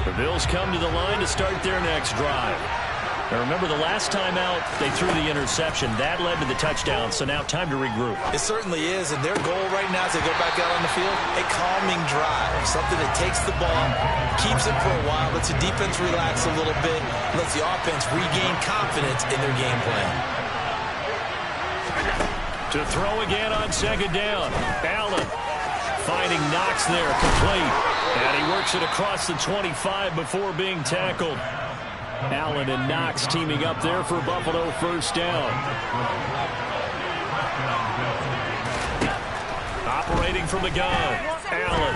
The Bills come to the line to start their next drive. Now remember, the last time out, they threw the interception. That led to the touchdown, so now time to regroup. It certainly is, and their goal right now as they go back out on the field, a calming drive, something that takes the ball, keeps it for a while, lets the defense relax a little bit, lets the offense regain confidence in their game plan. To throw again on second down. Allen finding Knox there, complete. And he works it across the 25 before being tackled. Allen and Knox teaming up there for Buffalo first down. Operating from the gun. Allen.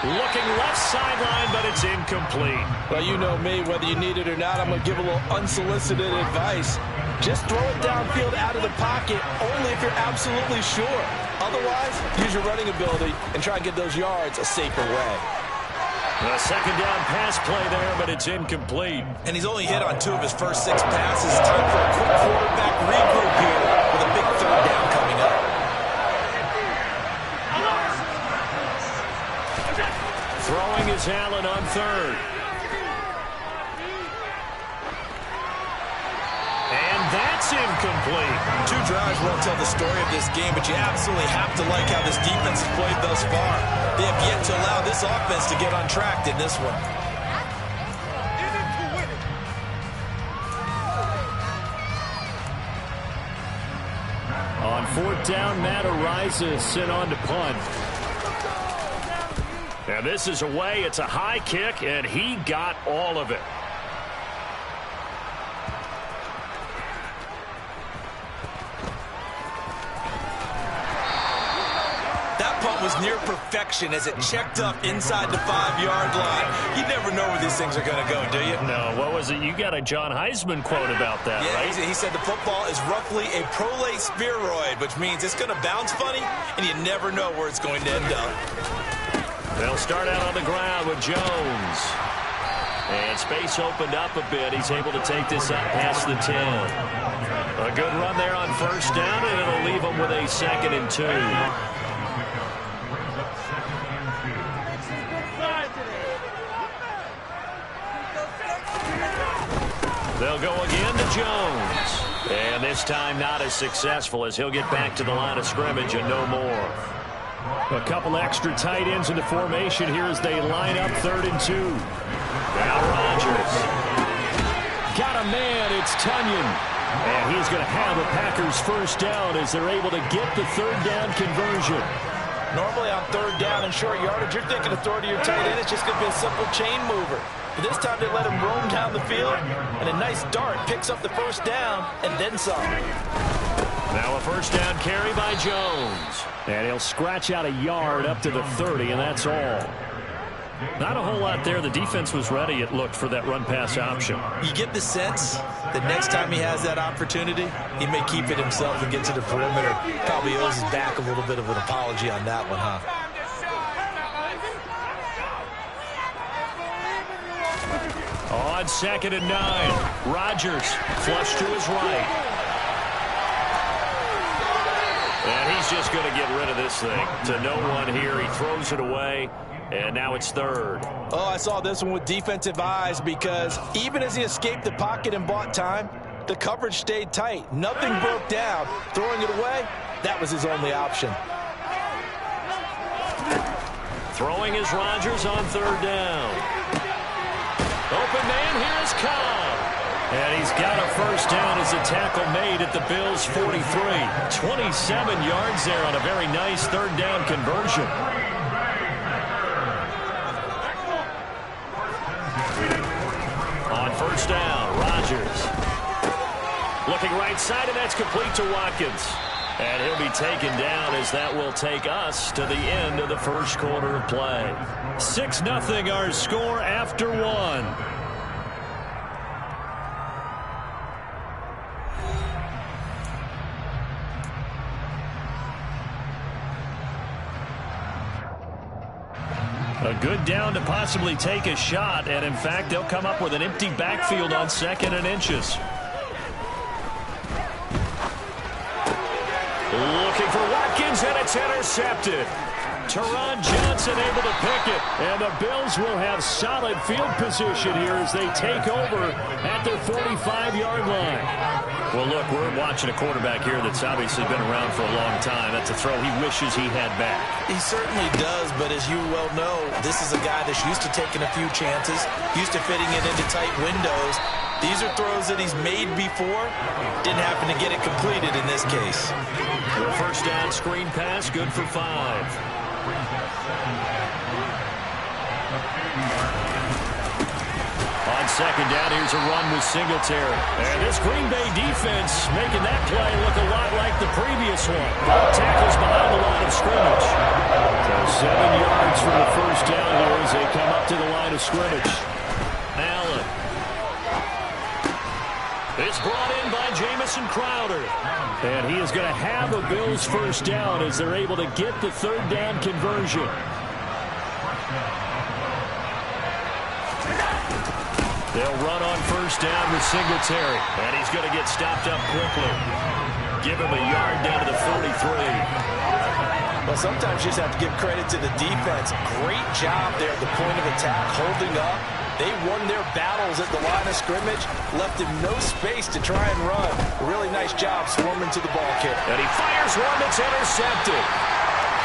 Looking left sideline, but it's incomplete. Well, you know me, whether you need it or not, I'm going to give a little unsolicited advice. Just throw it downfield out of the pocket, only if you're absolutely sure. Otherwise, use your running ability and try and get those yards a safer way. A second down pass play there, but it's incomplete. And he's only hit on 2 of his first 6 passes. Time for a quick quarterback regroup here with a big third down coming up. Throwing is Allen on third. And that's incomplete. 2 drives won't tell the story of this game, but you absolutely have to like how this defense has played thus far. They have yet to allow this offense to get untracked in this one. On fourth down, Matt Ariza sent on to punt. And this is away. It's a high kick, and he got all of it. Was near perfection as it checked up inside the 5-yard line. You never know where these things are going to go, do you? No. What was it? You got a John Heisman quote about that, right? He said the football is roughly a prolate spheroid, which means it's going to bounce funny, and you never know where it's going to end up. They'll start out on the ground with Jones. And space opened up a bit. He's able to take this up past the 10. A good run there on first down, and it'll leave him with a 2nd and 2. They'll go again to Jones. And this time not as successful as he'll get back to the line of scrimmage and no more. A couple extra tight ends in the formation here as they line up 3rd and 2. Now Rodgers. Got a man. It's Tunyon. And he's going to have the Packers first down as they're able to get the 3rd down conversion. Normally on 3rd down and short yardage, you're thinking of throwing to your tight end. It's just going to be a simple chain mover. But this time they let him roam down the field, and a nice dart picks up the first down and then some. Now a first down carry by Jones. And he'll scratch out a yard up to the 30, and that's all. Not a whole lot there. The defense was ready, it looked, for that run-pass option. You get the sense that next time he has that opportunity, he may keep it himself and get to the perimeter. Probably owes his back a little bit of an apology on that one, huh? On 2nd and 9, Rodgers flush to his right. And he's just going to get rid of this thing. To no one here. He throws it away, and now it's 3rd. Oh, I saw this one with defensive eyes because even as he escaped the pocket and bought time, the coverage stayed tight. Nothing broke down. Throwing it away, that was his only option. Throwing is Rodgers on 3rd down. Open man, here's Cobb. And he's got a first down as a tackle made at the Bills' 43. 27 yards there on a very nice 3rd down conversion. On first down, Rodgers. Looking right side, and that's complete to Watkins. And he'll be taken down as that will take us to the end of the first quarter of play. 6-0 our score after 1. A good down to possibly take a shot, and in fact, they'll come up with an empty backfield on 2nd and inches. Looking for Watkins, and it's intercepted. Teron Johnson able to pick it. And the Bills will have solid field position here as they take over at their 45-yard line. Well, look, we're watching a quarterback here that's obviously been around for a long time. That's a throw he wishes he had back. He certainly does, but as you well know, this is a guy that's used to taking a few chances, used to fitting it into tight windows. These are throws that he's made before. Didn't happen to get it completed in this case. The first down screen pass, good for 5. On second down, here's a run with Singletary. And this Green Bay defense making that play look a lot like the previous one. Tackles behind the line of scrimmage. So 7 yards from the first down here as they come up to the line of scrimmage. Allen. It's brought in by Jamison Crowder. And he is going to have a Bills first down as they're able to get the third down conversion. They'll run on first down with Singletary. And he's going to get stopped up quickly. Give him a yard down to the 43. Well, sometimes you just have to give credit to the defense. Great job there at the point of attack, holding up. They won their battles at the line of scrimmage, left him no space to try and run. Really nice job swarming to the ball kick. And he fires one that's intercepted.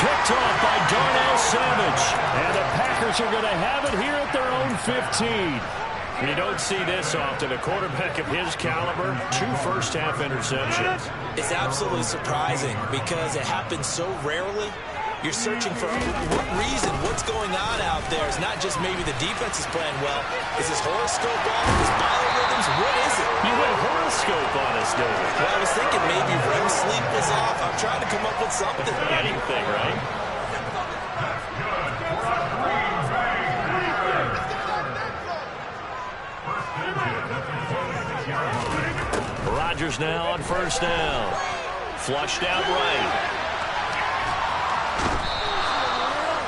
Picked off by Darnell Savage. And the Packers are going to have it here at their own 15. You don't see this often. A quarterback of his caliber, 2 first-half interceptions. It's absolutely surprising because it happens so rarely. You're searching for what reason, what's going on out there. It's not just maybe the defense is playing well. Is his horoscope off? His biorhythms? What is it? You went horoscope on us, David. Well, I was thinking maybe REM sleep was off. I'm trying to come up with something. Anything, right? Rodgers now on first down. Flushed out right.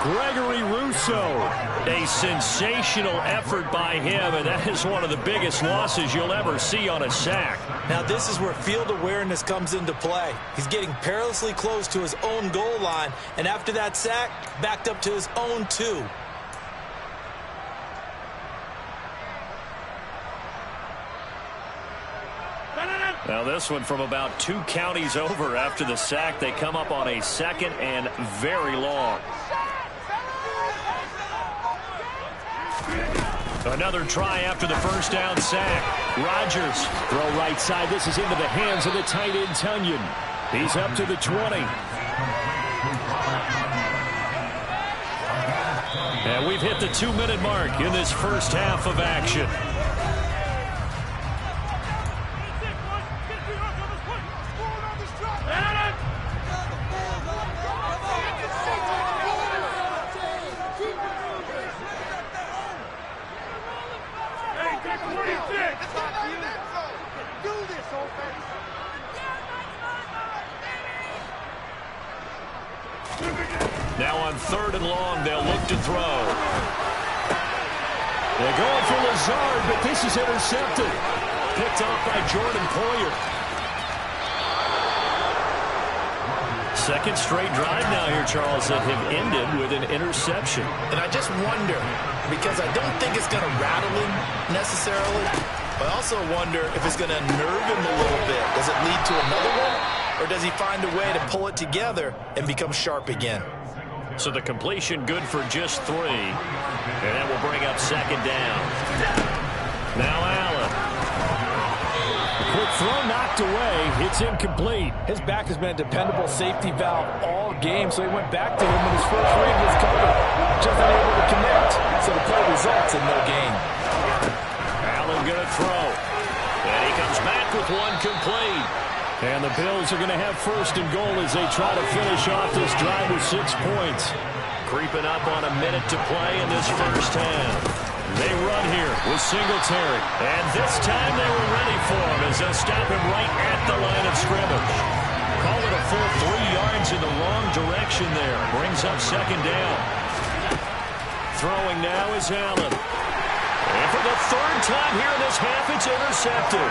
Gregory Rousseau, a sensational effort by him, and that is one of the biggest losses you'll ever see on a sack. Now this is where field awareness comes into play. He's getting perilously close to his own goal line, and after that sack, backed up to his own 2. Now this one from about 2 counties over after the sack. They come up on a 2nd and very long. Another try after the first down sack. Rodgers, throw right side. This is into the hands of the tight end, Tunyon. He's up to the 20. And we've hit the 2-minute mark in this first half of action. Now on 3rd and long, they'll look to throw. They're going for Lazard, but this is intercepted. Picked off by Jordan Poyer. Second straight drive now here, Charles, that have ended with an interception. And I just wonder, because I don't think it's going to rattle him necessarily, but I also wonder if it's going to nerve him a little bit. Does it lead to another one, or does he find a way to pull it together and become sharp again? So the completion good for just 3. And that will bring up second down. Now Allen. Quick throw knocked away. It's incomplete. His back has been a dependable safety valve all game, so he went back to him when his first read was covered. Just unable to connect, so the play results in no gain. Allen going to throw. And he comes back with one complete. And the Bills are going to have 1st and goal as they try to finish off this drive with 6 points. Creeping up on a minute to play in this first half. They run here with Singletary. And this time they were ready for him as they'll stop him right at the line of scrimmage. Call it a full 3 yards in the wrong direction there. Brings up second down. Throwing now is Allen. And for the third time here in this half, it's intercepted.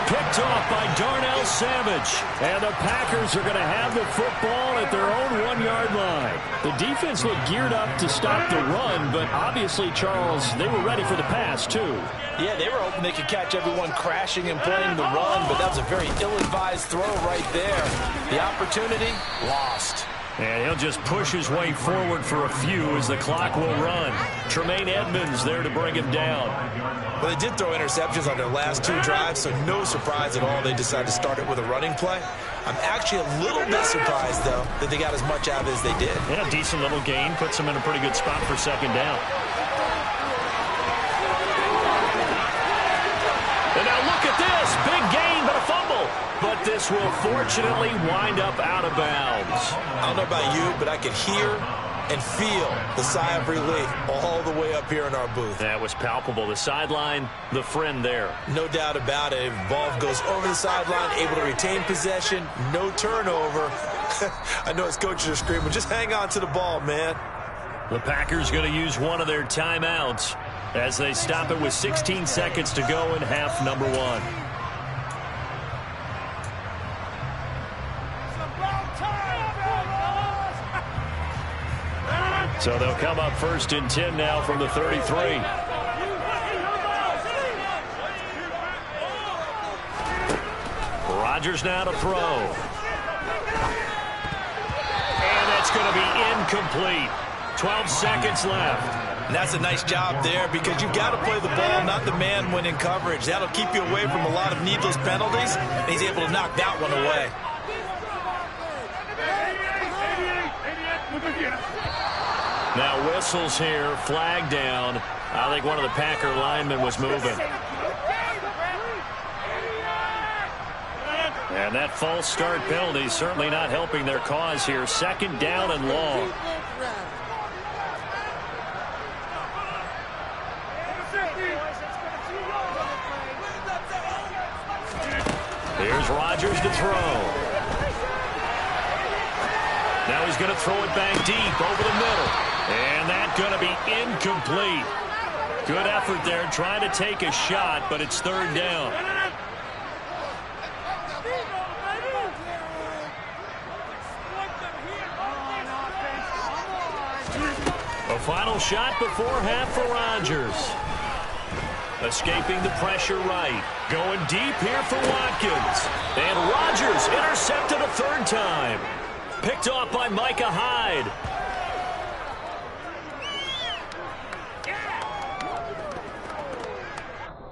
Picked off by Darnell Savage. And the Packers are going to have the football at their own 1-yard line. The defense looked geared up to stop the run, but obviously, Charles, they were ready for the pass, too. Yeah, they were hoping they could catch everyone crashing and playing the run, but that was a very ill-advised throw right there. The opportunity, lost. And he'll just push his way forward for a few as the clock will run. Tremaine Edmonds there to bring him down. Well, they did throw interceptions on their last 2 drives, so no surprise at all they decided to start it with a running play. I'm actually a little bit surprised, though, that they got as much out of it as they did. Yeah, decent little gain. Puts them in a pretty good spot for second down. And now look at this. Big gain, but a fumble. But this will fortunately wind up out of bounds. I don't know about you, but I could hear and feel the sigh of relief all the way up here in our booth. That was palpable. The sideline, the friend there. No doubt about it. If the ball goes over the sideline, able to retain possession, no turnover. I know his coaches are screaming, just hang on to the ball, man. The Packers going to use one of their timeouts as they stop it with 16 seconds to go in half number 1. So they'll come up 1st and 10 now from the 33. Rodgers now to throw. And that's going to be incomplete. 12 seconds left. And that's a nice job there because you've got to play the ball, not the man when in coverage. That'll keep you away from a lot of needless penalties, and he's able to knock that one away. Now whistles here, flag down. I think one of the Packer linemen was moving. And that false start penalty certainly not helping their cause here. 2nd down and long. Here's Rodgers to throw. Now he's going to throw it back deep over the middle. And that's going to be incomplete. Good effort there trying to take a shot, but it's 3rd down. A final shot before half for Rodgers. Escaping the pressure right. Going deep here for Watkins. And Rodgers intercepted a 3rd time. Picked off by Micah Hyde.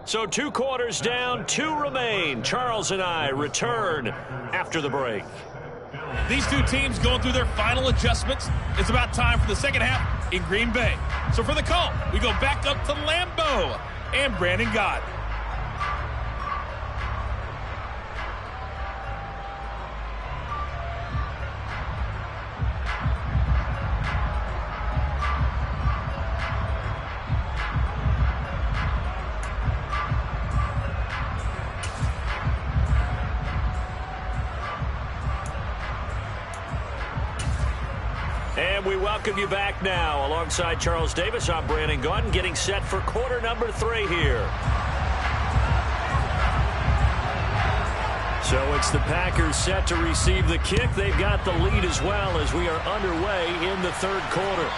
So 2 quarters down, 2 remain. Charles and I return after the break. These 2 teams going through their final adjustments. It's about time for the second half in Green Bay. So for the call, we go back up to Lambeau and Brandon Gott. And we welcome you back now. Alongside Charles Davis, I'm Brandon Gaudin, getting set for quarter number 3 here. So it's the Packers set to receive the kick. They've got the lead as well as we are underway in the 3rd quarter.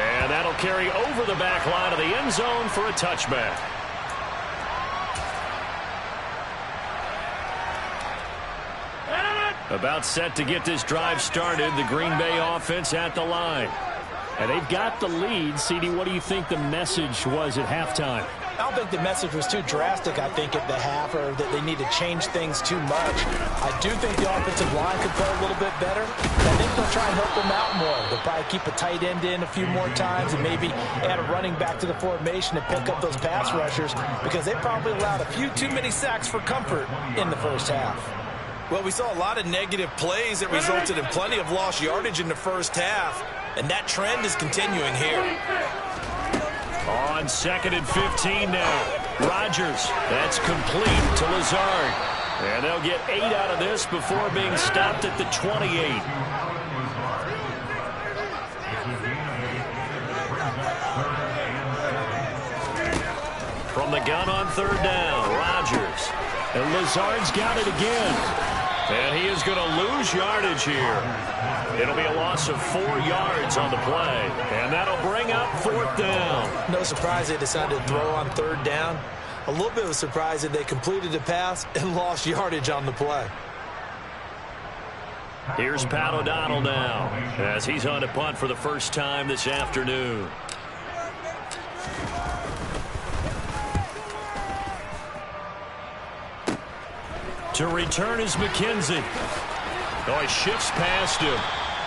And that'll carry over the back line of the end zone for a touchback. About set to get this drive started, the Green Bay offense at the line. And they've got the lead. CD, what do you think the message was at halftime? I don't think the message was too drastic, I think, at the half, or that they need to change things too much. I do think the offensive line could play a little bit better. I think they'll try and help them out more. They'll probably keep a tight end in a few more times and maybe add a running back to the formation to pick up those pass rushers because they probably allowed a few too many sacks for comfort in the first half. Well, we saw a lot of negative plays that resulted in plenty of lost yardage in the first half, and that trend is continuing here. On 2nd and 15 now. Rodgers, that's complete to Lazard. And they'll get 8 out of this before being stopped at the 28. the gun on third down. Rodgers. And Lazard's got it again. And he is going to lose yardage here. It'll be a loss of 4 yards on the play. And that'll bring up fourth down. No surprise they decided to throw on third down. A little bit of a surprise that they completed the pass and lost yardage on the play. Here's Pat O'Donnell now as he's on to punt for the first time this afternoon. To return is McKenzie. Oh, he shifts past him.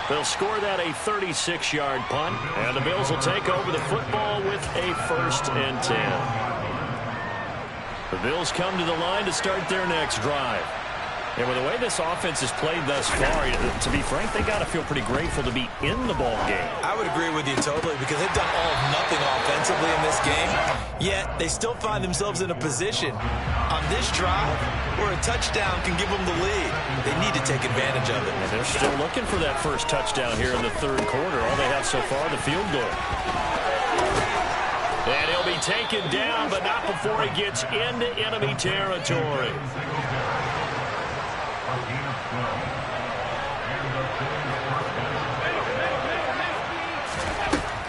They'll score that a 36-yard punt, and the Bills will take over the football with a 1st and 10. The Bills come to the line to start their next drive. And with the way this offense has played thus far, to be frank, they got to feel pretty grateful to be in the ball game. I would agree with you totally because they've done all of nothing offensively in this game, yet they still find themselves in a position on this drive where a touchdown can give them the lead. They need to take advantage of it. And they're still looking for that first touchdown here in the third quarter. All they have so far, the field goal. And he'll be taken down, but not before he gets into enemy territory.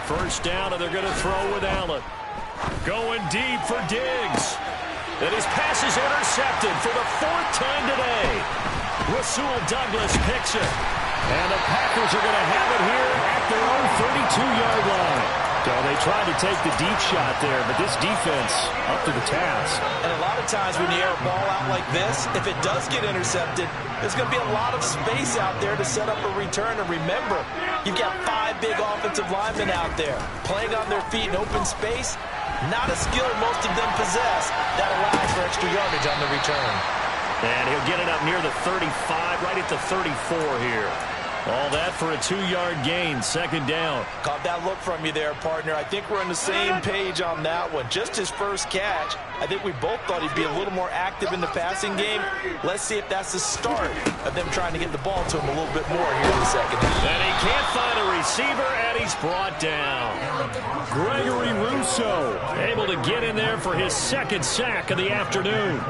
First down, and they're going to throw with Allen. Going deep for Diggs. And his pass is intercepted for the 4th time today. Rasul Douglas picks it. And the Packers are going to have it here at their own 32-yard line. So they tried to take the deep shot there, but this defense up to the task. And a lot of times when you air a ball out like this, if it does get intercepted, there's going to be a lot of space out there to set up a return. And remember, you've got 5 big offensive linemen out there playing on their feet in open space. Not a skill most of them possess that allows for extra yardage on the return. And he'll get it up near the 35, right at the 34 here. All that for a 2-yard gain, 2nd down. Caught that look from you there, partner. I think we're on the same page on that one. Just his first catch. I think we both thought he'd be a little more active in the passing game. Let's see if that's the start of them trying to get the ball to him a little bit more here in the second half. And he can't find a receiver, and he's brought down. Gregory Rousseau able to get in there for his 2nd sack of the afternoon.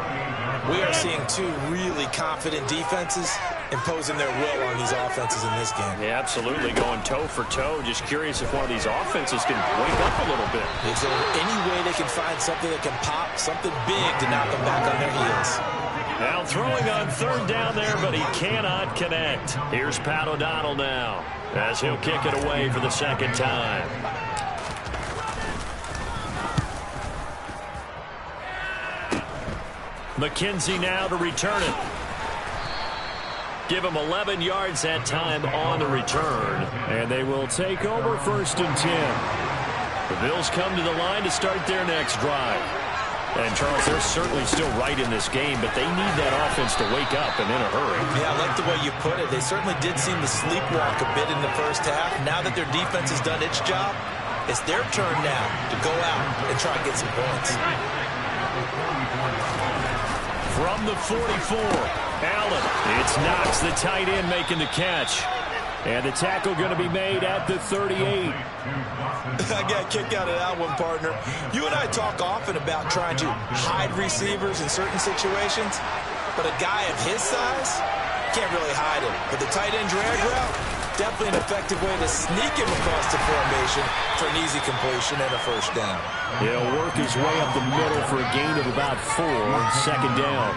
We are seeing 2 really confident defenses imposing their will on these offenses in this game. Yeah, absolutely, going toe for toe. Just curious if one of these offenses can wake up a little bit. Is there any way they can find something that can pop, something big to knock them back on their heels? Now throwing on 3rd down there, but he cannot connect. Here's Pat O'Donnell now as he'll kick it away for the 2nd time. McKenzie now to return it. Give him 11 yards that time on the return. And they will take over 1st and 10. The Bills come to the line to start their next drive. And, Charles, they're certainly still right in this game, but they need that offense to wake up and in a hurry. Yeah, I like the way you put it. They certainly did seem to sleepwalk a bit in the first half. Now that their defense has done its job, it's their turn now to go out and try and get some points. From the 44, Allen. It's Knox, the tight end, making the catch. And the tackle going to be made at the 38. I got a kick out of that one, partner. You and I talk often about trying to hide receivers in certain situations, but a guy of his size can't really hide him. But the tight end drag route, definitely an effective way to sneak him across the formation for an easy completion and a 1st down. He'll work his way up the middle for a gain of about 4, 2nd down.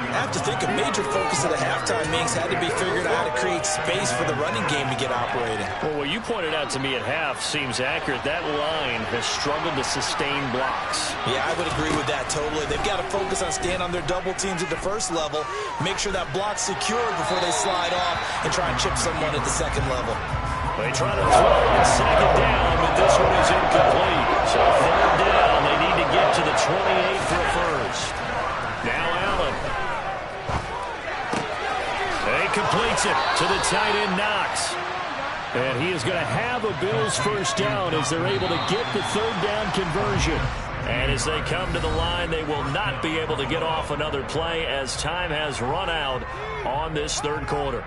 I have to think a major focus of the halftime meetings had to be figuring out how to create space for the running game to get operating. Well, what you pointed out to me at half seems accurate. That line has struggled to sustain blocks. Yeah, I would agree with that totally. They've got to focus on staying on their double teams at the 1st level, make sure that block's secured before they slide off and try and chip someone at the 2nd level. They try to throw on 2nd down, but this one is incomplete. So 3rd down, they need to get to the 28 for a 1st. Now Allen. He completes it to the tight end, Knox. And he is going to have a Bills 1st down as they're able to get the 3rd down conversion. And as they come to the line, they will not be able to get off another play as time has run out on this 3rd quarter.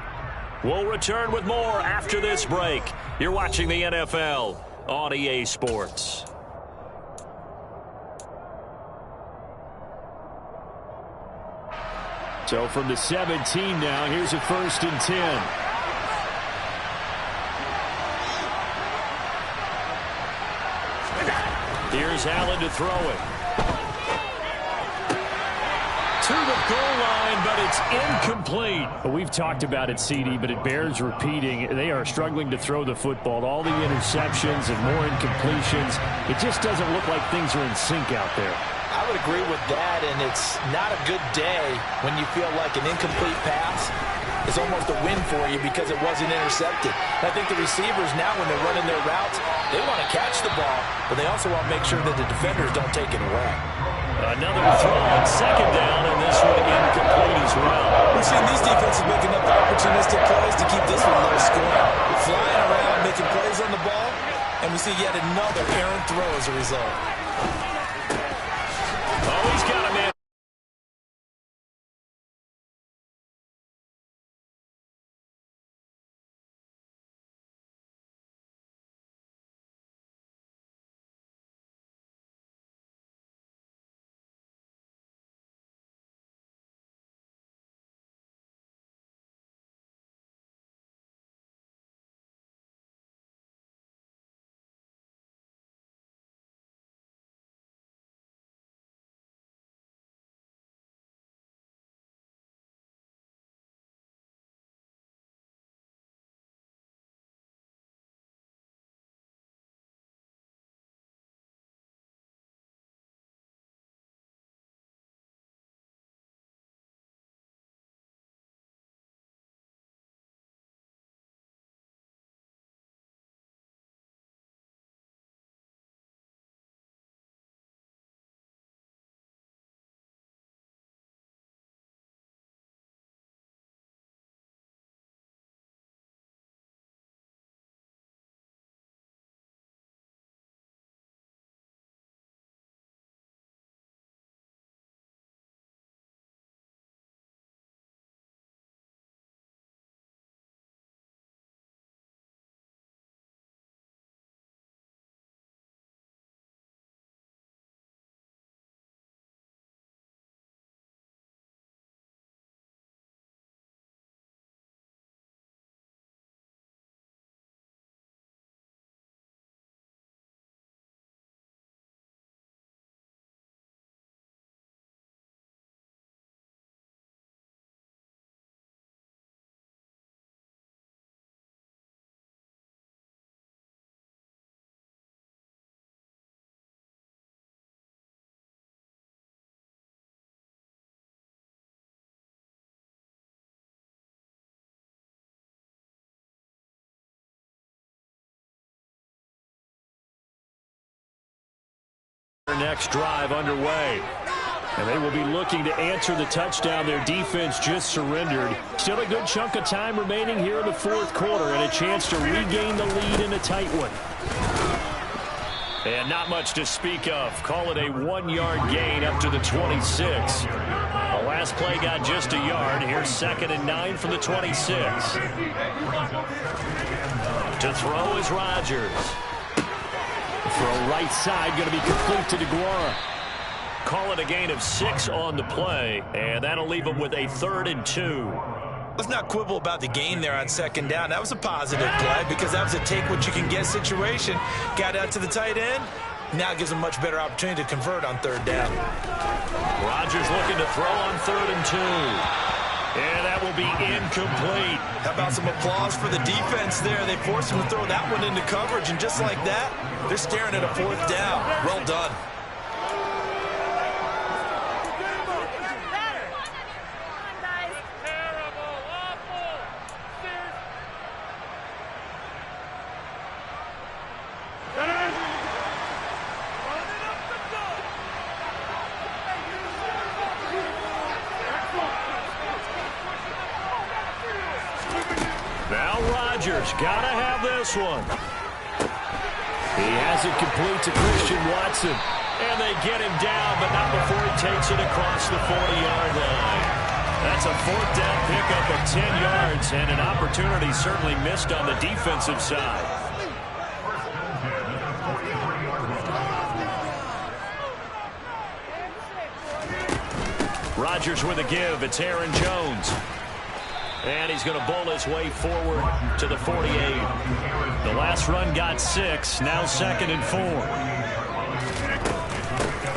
We'll return with more after this break. You're watching the NFL on EA Sports. So from the 17 now, here's a 1st and 10. Here's Allen to throw it. To the goal line, but it's incomplete. We've talked about it, CD, but it bears repeating. They are struggling to throw the football. All the interceptions and more incompletions. It just doesn't look like things are in sync out there. I would agree with that, and it's not a good day when you feel like an incomplete pass is almost a win for you because it wasn't intercepted. And I think the receivers now, when they're running their routes, they want to catch the ball, but they also want to make sure that the defenders don't take it away. Another throw on 2nd down, and this one incomplete as well. We've seen these defenses make enough opportunistic plays to keep this one low scoring. Flying around, making plays on the ball, and we see yet another errant throw as a result. Oh, he's got a man. Next drive underway. And they will be looking to answer the touchdown their defense just surrendered. Still a good chunk of time remaining here in the 4th quarter and a chance to regain the lead in a tight one. And not much to speak of. Call it a 1-yard gain up to the 26. The last play got just a yard. Here's 2nd and 9 from the 26. To throw is Rodgers. Throw right side, going to be complete to DeGuara. Call it a gain of 6 on the play, and that'll leave them with a 3rd and 2. Let's not quibble about the gain there on 2nd down. That was a positive play because that was a take-what-you-can-get situation. Got out to the tight end. Now gives them much better opportunity to convert on 3rd down. Rodgers looking to throw on 3rd and 2. And that will be incomplete. How about some applause for the defense there? They forced him to throw that one into coverage, and just like that, they're staring at a 4th down. Well done. Gotta have this one. He has it complete to Christian Watson. And they get him down, but not before he takes it across the 40-yard line. That's a 4th down pickup of 10 yards, and an opportunity certainly missed on the defensive side. Rodgers with a give. It's Aaron Jones. And he's going to bowl his way forward to the 48. The last run got 6. Now 2nd and 4.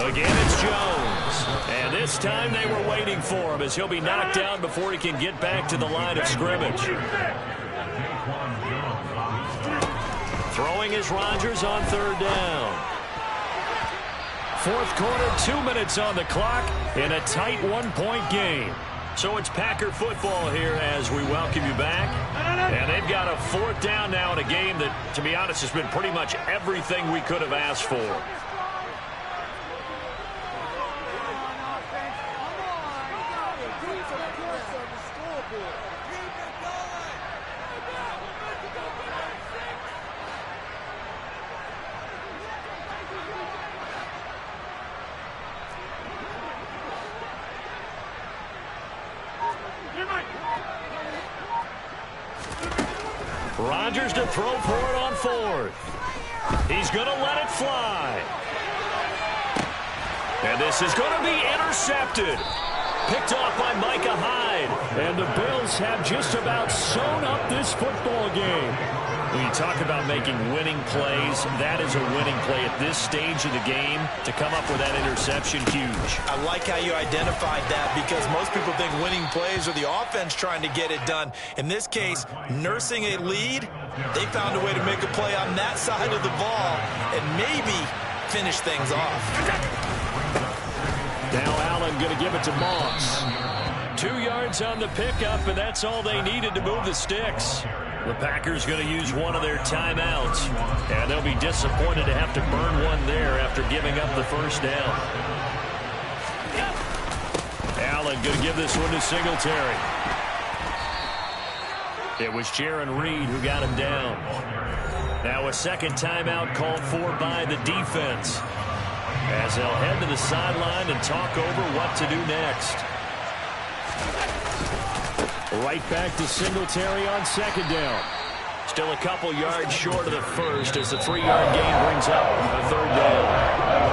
Again, it's Jones. And this time they were waiting for him as he'll be knocked down before he can get back to the line of scrimmage. Throwing is Rodgers on 3rd down. 4th quarter, 2 minutes on the clock in a tight 1-point game. So it's Packer football here as we welcome you back. And they've got a 4th down now in a game that, to be honest, has been pretty much everything we could have asked for. Rodgers to throw for it on 4th. He's going to let it fly. And this is going to be intercepted. Picked off by Micah Hyde. And the Bills have just about sewn up this football game. When you talk about making winning plays, that is a winning play at this stage of the game. To come up with that interception, huge. I like how you identified that because most people think winning plays are the offense trying to get it done. In this case, nursing a lead, they found a way to make a play on that side of the ball and maybe finish things off. Now Allen going to give it to Moss. 2 yards on the pickup, and that's all they needed to move the sticks. The Packers going to use one of their timeouts, and they'll be disappointed to have to burn one there after giving up the 1st down. Allen going to give this one to Singletary. It was Jaron Reed who got him down. Now a 2nd timeout called for by the defense, as they'll head to the sideline and talk over what to do next. Right back to Singletary on 2nd down. Still a couple yards short of the 1st as the 3-yard gain brings up a 3rd down.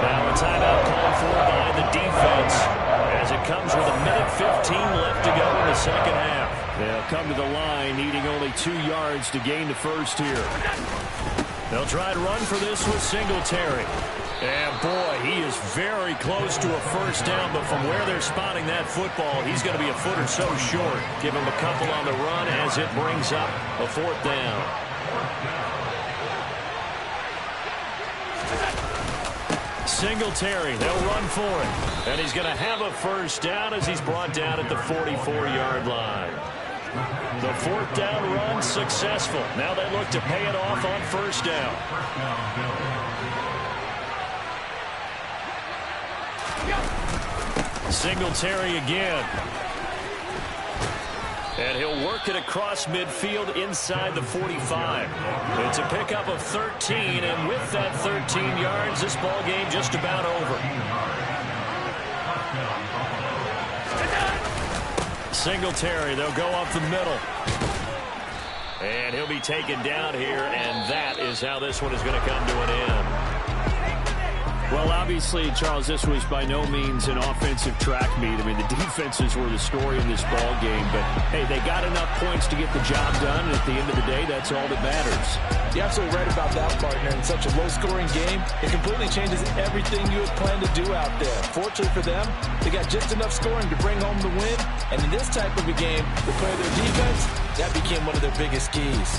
Now a timeout called for by the defense as it comes with 1:15 left to go in the 2nd half. They'll come to the line needing only 2 yards to gain the 1st here. They'll try to run for this with Singletary. And, boy, he is very close to a 1st down, but from where they're spotting that football, he's going to be a foot or so short. Give him a couple on the run as it brings up a 4th down. Singletary, they'll run for it. And he's going to have a 1st down as he's brought down at the 44-yard line. The 4th down run successful. Now they look to pay it off on 1st down. Singletary again. And he'll work it across midfield inside the 45. It's a pickup of 13, and with that 13 yards, this ball game just about over. Singletary, they'll go up the middle. And he'll be taken down here, and that is how this one is going to come to an end. Well, obviously, Charles, this was by no means an offensive track meet. I mean, the defenses were the story in this ball game. But, hey, they got enough points to get the job done. And at the end of the day, that's all that matters. You're absolutely right about that, partner. In such a low-scoring game, it completely changes everything you had planned to do out there. Fortunately for them, they got just enough scoring to bring home the win. And in this type of a game, to play their defense, that became one of their biggest keys.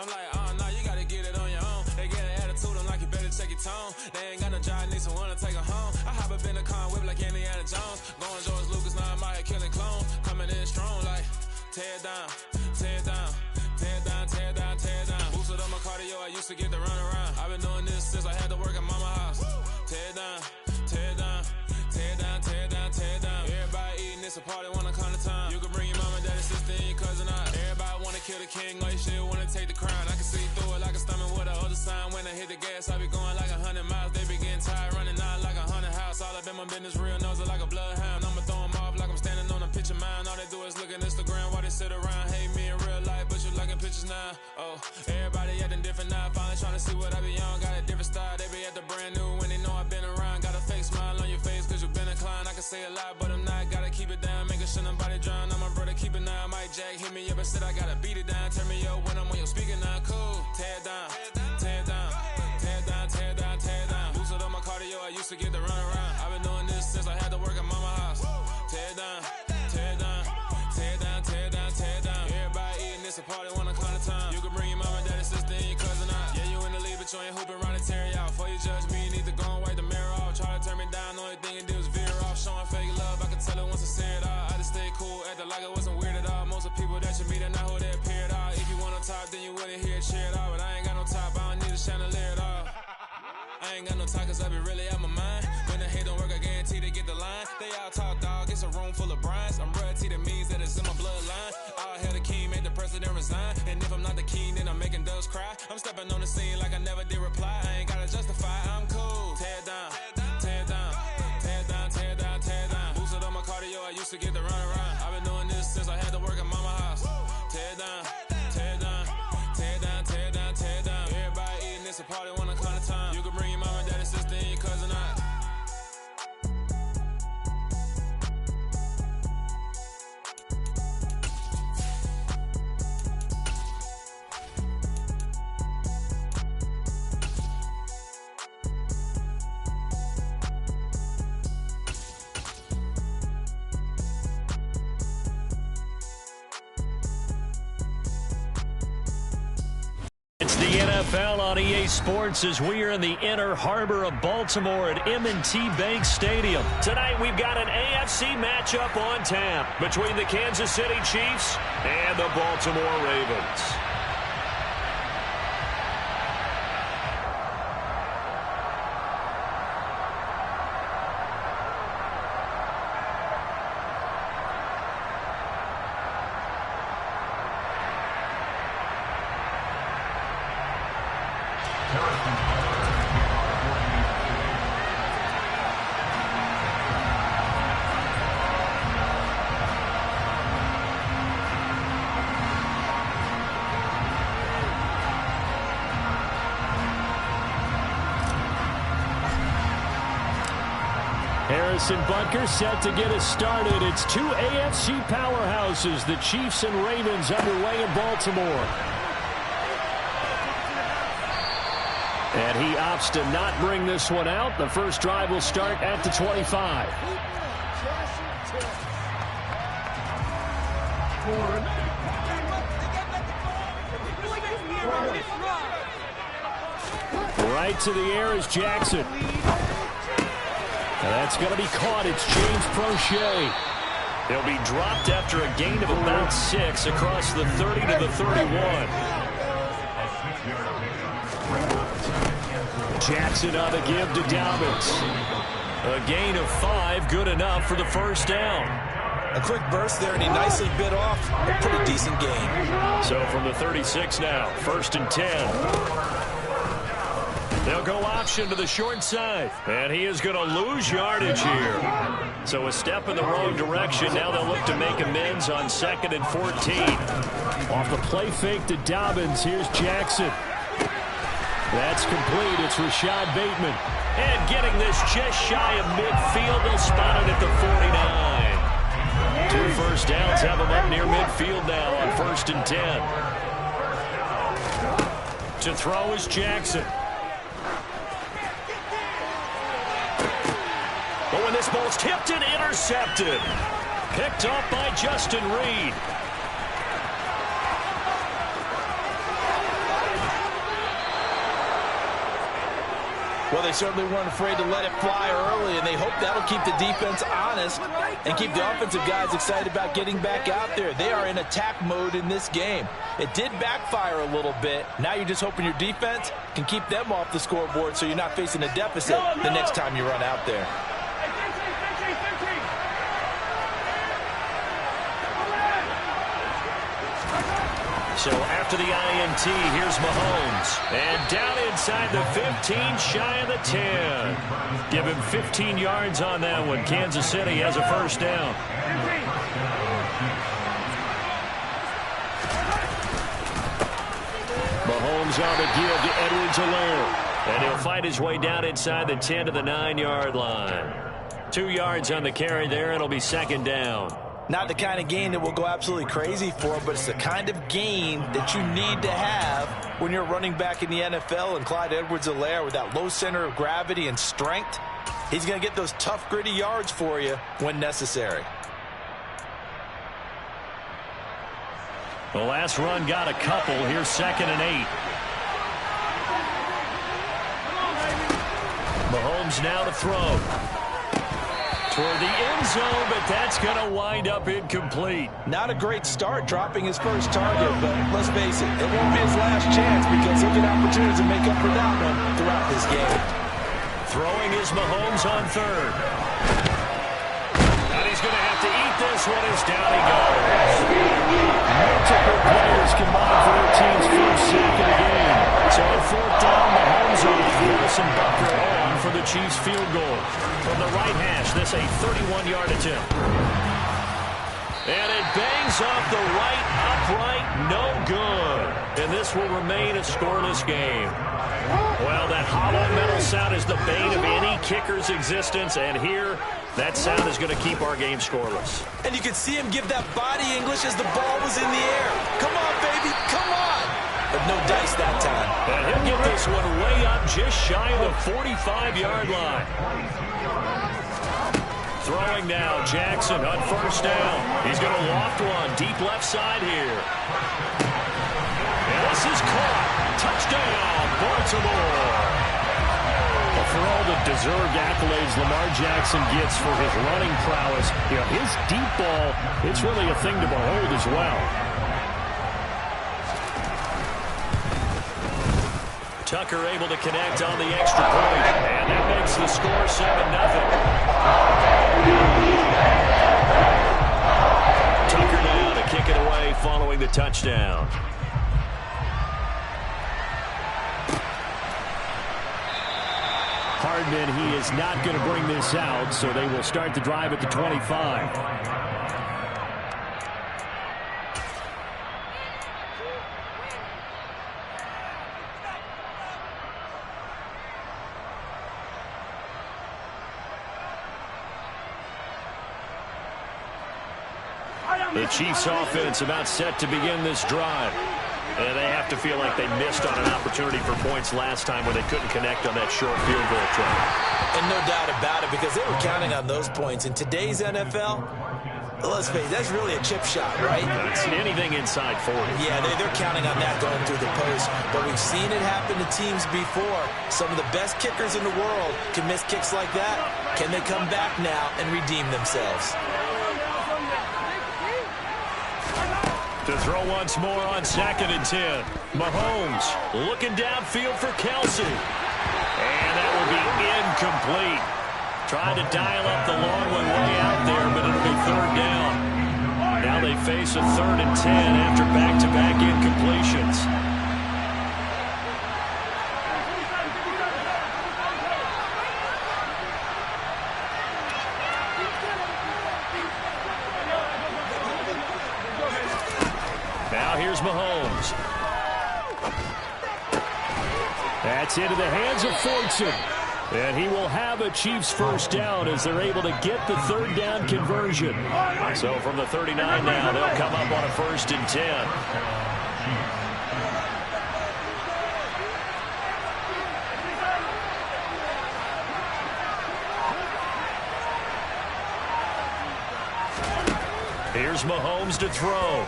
I'm like, oh, no, you gotta get it on your own. They get an attitude, I'm like, you better check your tone. They ain't got no job, need someone to take her home. I hop up in the car and whip like Indiana Jones. Going George Lucas, now I'm out here killing clone. Coming in strong like, tear down, tear down, tear down, tear down, tear down. Boosted up my cardio, I used to get to run around. I've been doing this since I had to work at mama house. Tear down, tear down, tear down, tear down, tear down. Everybody eating, it's a party, wanna come to time. You can bring your mama, daddy, sister, and your cousin out. Everybody wanna kill the king, like shit, wanna take the crown. I can see through it like a stomach with a other sign. When I hit the gas, I be going like 100 miles. They be getting tired, running out like 100 house. All up in my business, real nose like a bloodhound. I'ma throw 'em off like I'm standing on a picture mound. All they do is look at Instagram while they sit around. Hate me in real life, but you liking pictures now. Oh, everybody acting different now. Finally trying to see what I be on. Got a different style, they be at the brand new when they know I've been around. Got a fake smile on your face cause you been inclined. I can say a lot, but I'm not. Gotta keep it down, making sure nobody drown. I'm my brother, keep it now. Mike Jack hit me up and said I gotta beat it down. Turn me up when I'm on your speaker now. Cool, tear down, tear down, tear down, tear down, tear down. Boosted up my cardio, I used to get to run around. I've been doing this since I had to work at mama house. Tear down, tear down, tear down, tear down, tear down. Everybody eating, it's a party, wanna come to time. You can bring your mama, daddy, sister, and your cousin out. Yeah, you in the lead, but you ain't hooping around the Terry out. Before you judge me, you need to go and wipe the mirror off. Try to turn me down, the only thing you did was veer off. Showing fake love, I can tell it once I see it all. I just stay cool, acting like it wasn't weird at all. Most of the people that you meet are not who they appear at all. If you want on top, then you wouldn't hear it cheer at all. But I ain't got no top, I don't need a chandelier at all. I ain't got no time cause I be really out my mind. When the hate don't work, I guarantee they get the line. They all talk dog, it's a room full of brines. I'm royalty, that means that it's in my bloodline. All hail the king, made the president resign. And if I'm not the king, then I'm making doves cry. I'm stepping on the scene like I never did reply. I ain't gotta justify, I'm cool. Tear down, tear down, tear down, tear down, tear down. Boosted up my cardio, I used to get to run around. I've been doing this since I had to work at mama house. Tear down, tear down, tear down, tear down, tear down. Everybody eating, it's a party, wanna come to time. You can bring your mama, daddy, sister, and your cousin out. It's the NFL on EA Sports as we are in the inner harbor of Baltimore at M&T Bank Stadium. Tonight we've got an AFC matchup on tap between the Kansas City Chiefs and the Baltimore Ravens. Harrison Butker set to get us started. It's two AFC powerhouses, the Chiefs and Ravens, underway in Baltimore. And he opts to not bring this one out. The first drive will start at the 25. Right to the air is Jackson. And that's going to be caught. It's James Prochet. He'll be dropped after a gain of about 6 across the 30 to the 31. Jackson on the give to Dobbins. A gain of 5, good enough for the first down. A quick burst there, and he nicely bit off a pretty decent gain. So from the 36 now, 1st and 10. They'll go option to the short side, and he is going to lose yardage here. So a step in the wrong direction. Now they'll look to make amends on 2nd and 14. Off the play fake to Dobbins, here's Jackson. That's complete. It's Rashad Bateman. And getting this just shy of midfield, they'll spot it at the 49. 2 first downs have him up near midfield now on 1st and 10. To throw is Jackson. But when this ball's tipped and intercepted, picked up by Justin Reed. Well, they certainly weren't afraid to let it fly early, and they hope that'll keep the defense honest and keep the offensive guys excited about getting back out there. They are in attack mode in this game. It did backfire a little bit. Now you're just hoping your defense can keep them off the scoreboard so you're not facing a deficit the next time you run out there. So after the INT, here's Mahomes. And down inside the 15, shy of the 10. Give him 15 yards on that one. Kansas City has a first down. Mahomes on the give to Edwards-Helaire. And he'll fight his way down inside the 10 to the 9-yard line. 2 yards on the carry there. It'll be second down. Not the kind of gain that we'll go absolutely crazy for, but it's the kind of gain that you need to have when you're running back in the NFL. And Clyde Edwards-Helaire, with that low center of gravity and strength, he's going to get those tough, gritty yards for you when necessary. The last run got a couple. Here's 2nd and 8. Mahomes now to throw. Toward the end zone, but that's going to wind up incomplete. Not a great start dropping his first target, but let's face it, it won't be his last chance because he'll get opportunities to make up for that one throughout this game. Throwing is Mahomes on 3rd. And he's going to have to eat this one as down he goes. Multiple players combined for their team's first sack of the game. So on 4th down, Mahomes on Wilson Buckner on for the Chiefs field goal. From the right hash, this a 31-yard attempt. And it bangs off the right upright, no good. And this will remain a scoreless game. Well, that hollow metal sound is the bane of any kicker's existence, and here, that sound is going to keep our game scoreless. And you can see him give that body English as the ball was in the air. Come on, baby, come on. But no dice that time. And he'll get this one way up just shy of the 45-yard line. Throwing now, Jackson on 1st down. He's going to loft one deep left side here. And this is caught. Touchdown, Baltimore. Well, for all the deserved accolades Lamar Jackson gets for his running prowess, his deep ball, it's really a thing to behold as well. Tucker able to connect on the extra point, and that makes the score 7-0. Tucker now to kick it away following the touchdown. Hardman, he is not going to bring this out, so they will start the drive at the 25. The Chiefs offense about set to begin this drive. And they have to feel like they missed on an opportunity for points last time when they couldn't connect on that short field goal try. And no doubt about it, because they were counting on those points. In today's NFL, let's face it, that's really a chip shot, right? It's anything inside 40. Yeah, they're counting on that going through the post. But we've seen it happen to teams before. Some of the best kickers in the world can miss kicks like that. Can they come back now and redeem themselves? To throw once more on 2nd and 10. Mahomes looking downfield for Kelsey. And that will be incomplete. Trying to dial up the long one way out there, but it'll be 3rd down. Now they face a 3rd and 10 after back-to-back incompletions. Now here's Mahomes. That's into the hands of Fortson. And he will have a Chiefs first down as they're able to get the 3rd down conversion. So from the 39 now, they'll come up on a 1st and 10. Here's Mahomes to throw.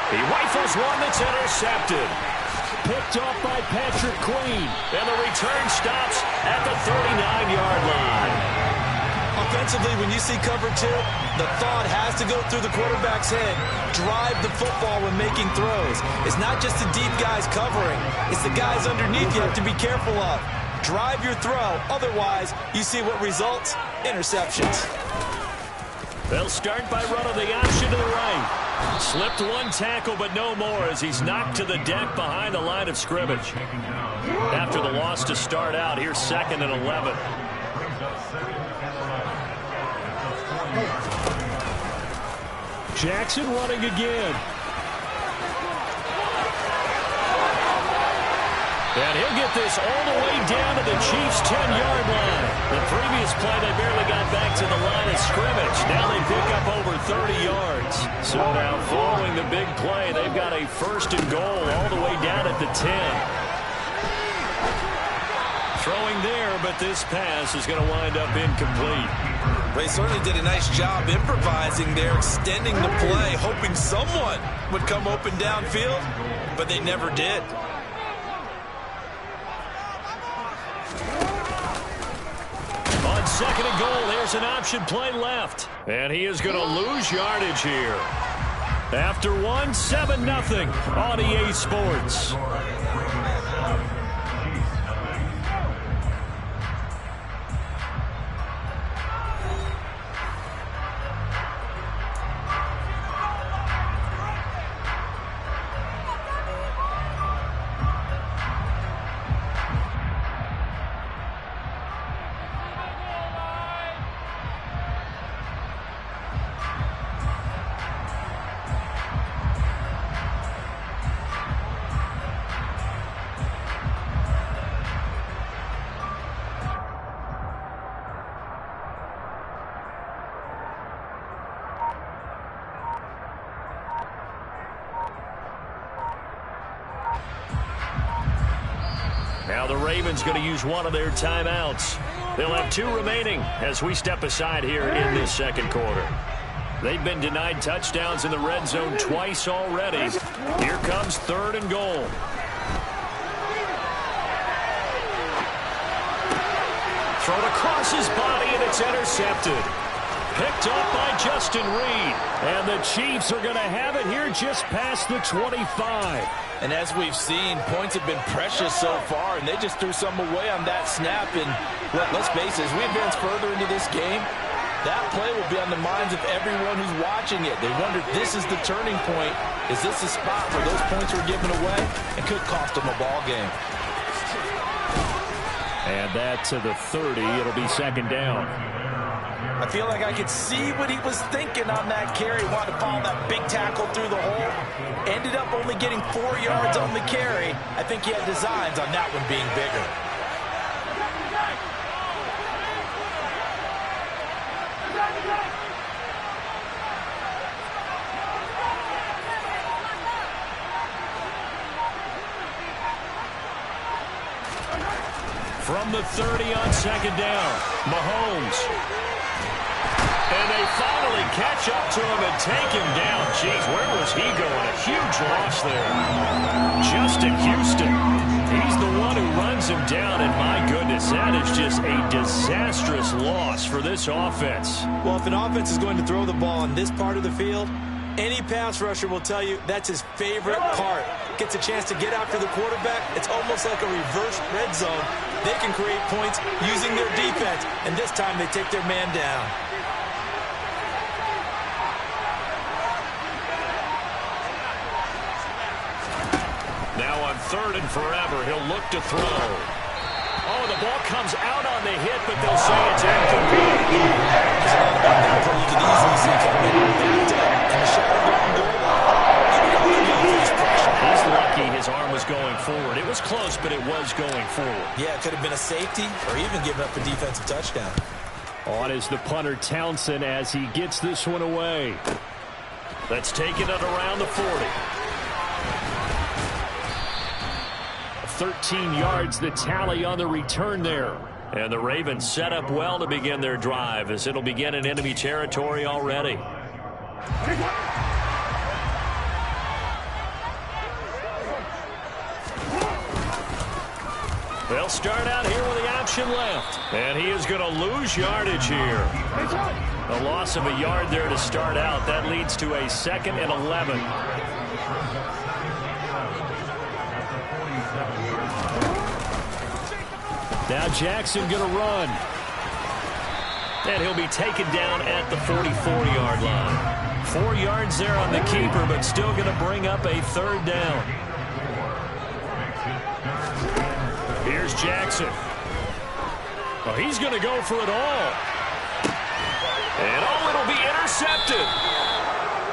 He rifles one that's intercepted. Picked off by Patrick Queen. And the return stops at the 39-yard line. Offensively, when you see cover two, the thought has to go through the quarterback's head. Drive the football when making throws. It's not just the deep guys covering. It's the guys underneath you have to be careful of. Drive your throw. Otherwise, you see what results? Interceptions. They'll start by running the option to the right. Slipped one tackle, but no more as he's knocked to the deck behind the line of scrimmage. After the loss to start out, here's 2nd and 11. Jackson running again. And he'll get this all the way down to the Chiefs' 10-yard line. The previous play, they barely got back to the line of scrimmage. Now they pick up over 30 yards. So now following the big play, they've got a 1st and goal all the way down at the 10. Throwing there, but this pass is going to wind up incomplete. Well, he certainly did a nice job improvising there, extending the play, hoping someone would come open downfield, but they never did. On 2nd and goal, there's an option play left. And he is going to lose yardage here. After 7-0 on EA Sports. Now the Ravens going to use one of their timeouts. They'll have 2 remaining as we step aside here in this 2nd quarter. They've been denied touchdowns in the red zone twice already. Here comes 3rd and goal. Thrown across his body, and it's intercepted. Picked up by Justin Reed. And the Chiefs are going to have it here just past the 25. And as we've seen, points have been precious so far, and they just threw some away on that snap. And let's face it, as we advance further into this game, that play will be on the minds of everyone who's watching it. They wonder, this is the turning point. Is this the spot where those points were given away? It could cost them a ball game. And that to the 30. It'll be 2nd down. I feel like I could see what he was thinking on that carry. Wanted to follow that big tackle through the hole. Ended up only getting 4 yards on the carry. I think he had designs on that one being bigger. From the 30 on 2nd down, Mahomes. And they finally catch up to him and take him down. Jeez, where was he going? A huge loss there. Justin Houston. He's the one who runs him down, and my goodness, that is just a disastrous loss for this offense. Well, if an offense is going to throw the ball on this part of the field, any pass rusher will tell you that's his favorite part. Gets a chance to get after the quarterback. It's almost like a reverse red zone. They can create points using their defense, and this time they take their man down. Now on 3rd and forever, he'll look to throw. Oh, the ball comes out on the hit, but they'll say it's incomplete. There's a lot about that play you can easily see coming. Backed up in the shadow of the open goal line. He's lucky his arm was going forward. It was close, but it was going forward. Yeah, it could have been a safety or even given up a defensive touchdown. On is the punter Townsend as he gets this one away. That's taken it around the 40. 13 yards the tally on the return there. And the Ravens set up well to begin their drive as it'll begin in enemy territory already. They'll start out here with the option left. And he is going to lose yardage here. A loss of a yard there to start out. That leads to a 2nd and 11. Now Jackson going to run. And he'll be taken down at the 44-yard line. 4 yards there on the keeper, but still going to bring up a 3rd down. Here's Jackson. Oh, he's going to go for it all. And it'll be intercepted.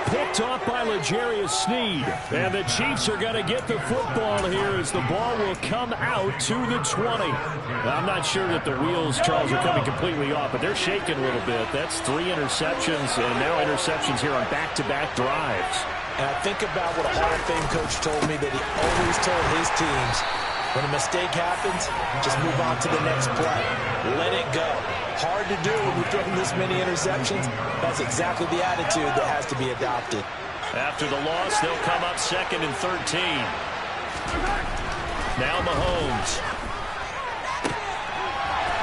Picked off by L'Jarius Sneed. And the Chiefs are going to get the football here as the ball will come out to the 20. I'm not sure that the wheels, Charles, are coming completely off, but they're shaking a little bit. That's 3 interceptions, and now interceptions here on back-to-back drives. And I think about what a Hall of Fame coach told me that he always told his teams, when a mistake happens, just move on to the next play. Let it go. Hard to do when you're throwing this many interceptions. That's exactly the attitude that has to be adopted. After the loss, they'll come up 2nd and 13. Now Mahomes.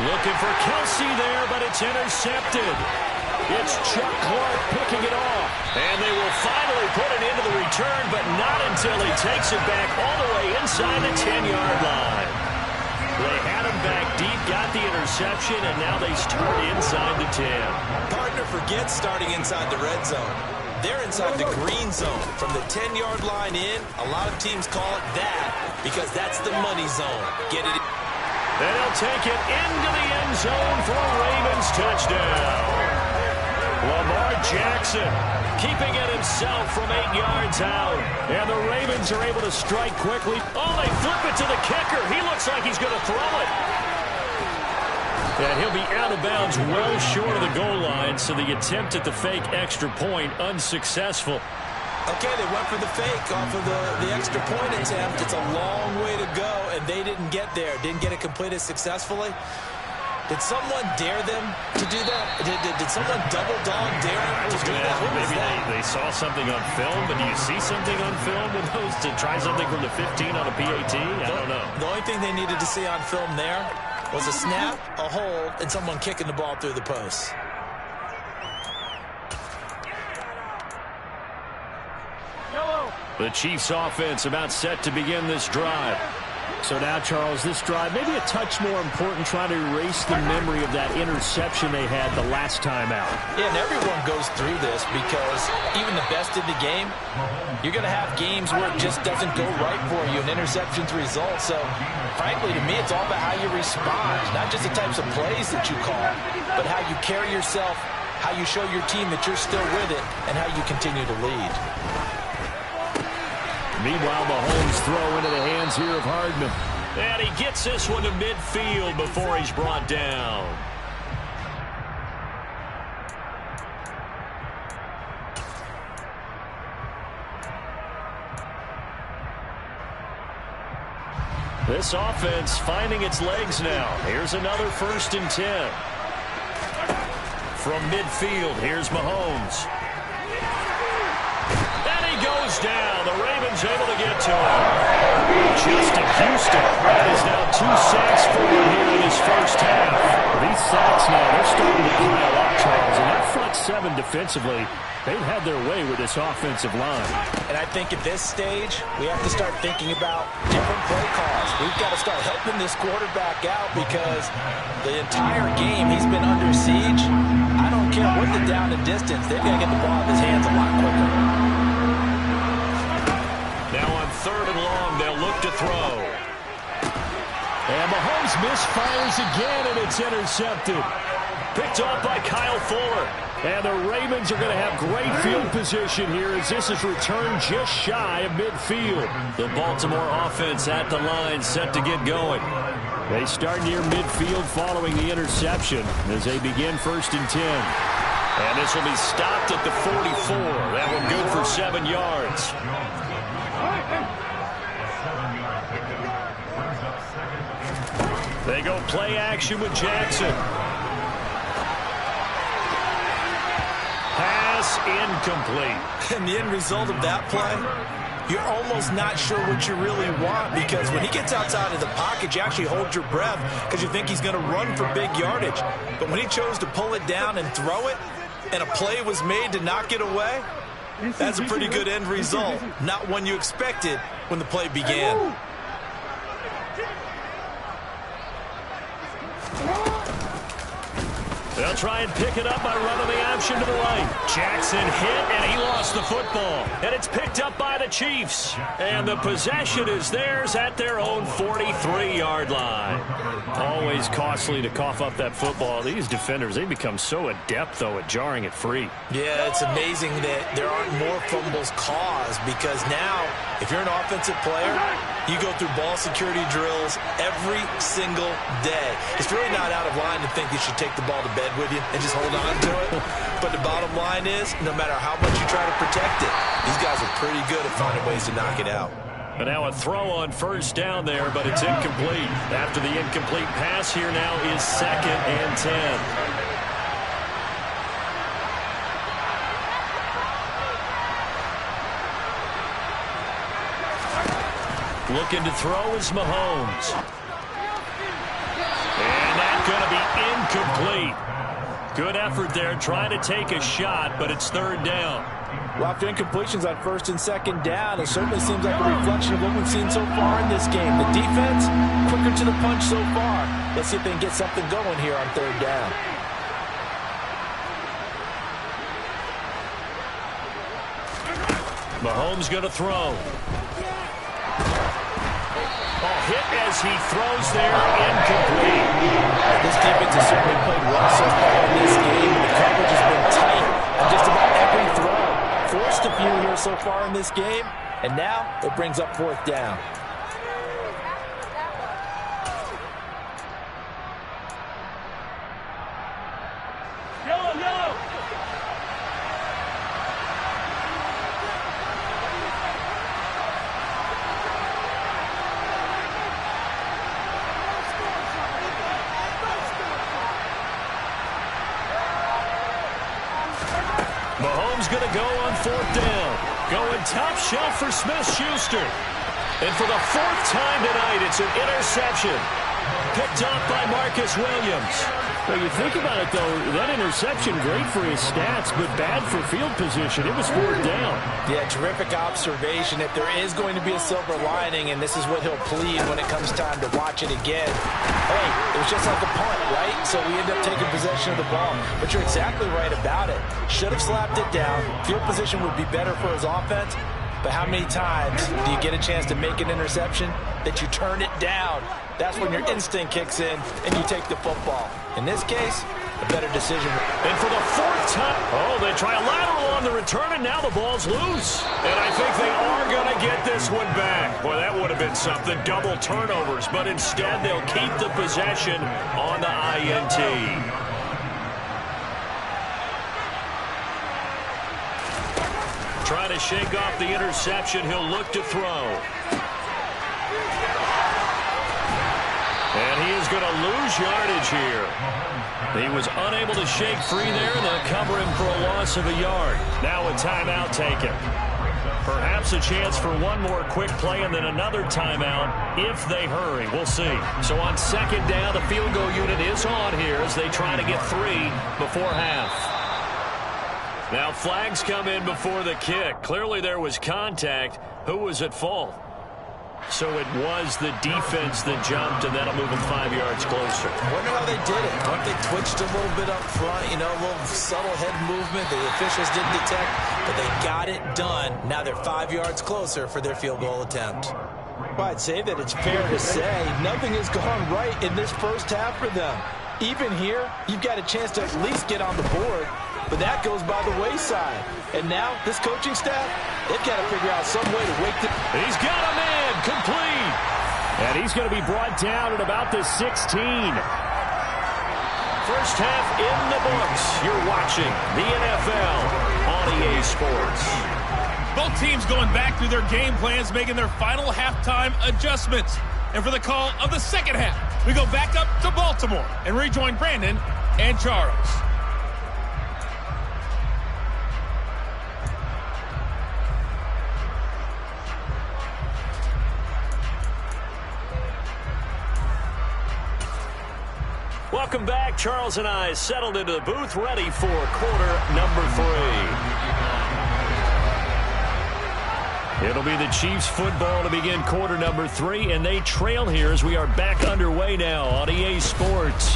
Looking for Kelsey there, but it's intercepted. It's Chuck Clark picking it off. And they will finally put it into the return, but not until he takes it back all the way inside the 10-yard line. They had him back deep, got the interception, and now they start inside the 10. Partner forgets starting inside the red zone. They're inside the green zone. From the 10-yard line in, a lot of teams call it that because that's the money zone. Get it? And he'll take it into the end zone for a Ravens touchdown. Lamar Jackson keeping it himself from 8 yards out. And the Ravens are able to strike quickly. Oh, they flip it to the kicker. He looks like he's going to throw it. And he'll be out of bounds well short of the goal line, so the attempt at the fake extra point unsuccessful. Okay, they went for the fake off of the extra point attempt. It's a long way to go, and they didn't get there. Didn't get it completed successfully. Did someone dare them to do that? Did someone double dog dare them to do that? Maybe they saw something on film, but do you see something on film with those to try something from the 15 on a PAT? I don't know. The only thing they needed to see on film there was a snap, a hold, and someone kicking the ball through the post. The Chiefs offense about set to begin this drive. So now, Charles, this drive maybe a touch more important, trying to erase the memory of that interception they had the last time out. Yeah, and everyone goes through this because even the best in the game, you're going to have games where it just doesn't go right for you, and interceptions result. So, frankly, to me, it's all about how you respond, not just the types of plays that you call, but how you carry yourself, how you show your team that you're still with it, and how you continue to lead. Meanwhile, Mahomes throw into the hands here of Hardman. And he gets this one to midfield before he's brought down. This offense finding its legs now. Here's another 1st and 10. From midfield, here's Mahomes. Goes down. The Ravens able to get to him. Justin Houston. That is now 2 sacks for him here in his first half. These sacks now, they're starting to pile up, Charles. And that front 7 defensively, they've had their way with this offensive line. And I think at this stage, we have to start thinking about different play calls. We've got to start helping this quarterback out because the entire game he's been under siege. I don't care what the down and distance. They've got to get the ball in his hands a lot quicker. Now on 3rd and long, they'll look to throw. And Mahomes misfires again, and it's intercepted. Picked off by Kyle Fuller. And the Ravens are going to have great field position here as this is returned just shy of midfield. The Baltimore offense at the line set to get going. They start near midfield following the interception as they begin 1st and 10. And this will be stopped at the 44. That one good for 7 yards. They go play action with Jackson. Pass incomplete. And the end result of that play, you're almost not sure what you really want, because when he gets outside of the pocket, you actually hold your breath because you think he's going to run for big yardage. But when he chose to pull it down and throw it, and a play was made to knock it away, that's a pretty good end result. Not one you expected when the play began. They'll try and pick it up by running the option to the right. Jackson hit, and he lost the football. And it's picked up by the Chiefs. And the possession is theirs at their own 43-yard line. Always costly to cough up that football. These defenders, they become so adept, though, at jarring it free. Yeah, it's amazing that there aren't more fumbles caused, because now, if you're an offensive player, you go through ball security drills every single day. It's really not out of line to think you should take the ball to bed with you and just hold on to it. But the bottom line is, no matter how much you try to protect it, these guys are pretty good at finding ways to knock it out. And now a throw on first down there, but it's incomplete. After the incomplete pass, here now is 2nd and 10. Looking to throw is Mahomes. And that's going to be incomplete. Good effort there, trying to take a shot, but it's 3rd down. Well, after incompletions on 1st and 2nd down, it certainly seems like a reflection of what we've seen so far in this game. The defense, quicker to the punch so far. Let's see if they can get something going here on 3rd down. Mahomes going to throw. Hit as he throws there, incomplete. This defense has certainly played well so far in this game. The coverage has been tight on just about every throw. Forced a few here so far in this game, and now it brings up 4th down. Going to go on 4th down. Going top shelf for Smith-Schuster. And for the 4th time tonight, it's an interception. Picked off by Marcus Williams. Well, you think about it, though, that interception, great for his stats, but bad for field position. It was 4th down. Yeah, terrific observation. If there is going to be a silver lining, and this is what he'll plead when it comes time to watch it again, hey, it was just like a punt, right? So we end up taking possession of the ball. But you're exactly right about it. Should have slapped it down. Field position would be better for his offense. But how many times do you get a chance to make an interception that you turn it down? That's when your instinct kicks in and you take the football. In this case, a better decision. And for the 4th time, they try a lateral on the return, and now the ball's loose. And I think they are going to get this one back. Boy, that would have been something, double turnovers. But instead, they'll keep the possession on the INT. Trying to shake off the interception. He'll look to throw. And he is going to lose yardage here. He was unable to shake free there, and they'll cover him for a loss of a yard. Now a timeout taken. Perhaps a chance for one more quick play and then another timeout if they hurry. We'll see. So on 2nd down, the field goal unit is on here as they try to get 3 before half. Now flags come in before the kick. Clearly there was contact. Who was at fault? So it was the defense that jumped, and that'll move them 5 yards closer. I wonder how they did it. Thought they twitched a little bit up front, a little subtle head movement the officials didn't detect, but they got it done. Now they're 5 yards closer for their field goal attempt. Well, I'd say that it's fair to say nothing has gone right in this first half for them. Even here, you've got a chance to at least get on the board, but that goes by the wayside. And now, this coaching staff, they've got to figure out some way to wake the... He's got a man, complete. And he's going to be brought down at about the 16. First half in the books. You're watching the NFL on EA Sports. Both teams going back through their game plans, making their final halftime adjustments. And for the call of the second half, we go back up to Baltimore and rejoin Brandon and Charles. Welcome back. Charles and I settled into the booth, ready for quarter number 3. It'll be the Chiefs football to begin quarter number 3, and they trail here as we are back underway now on EA Sports.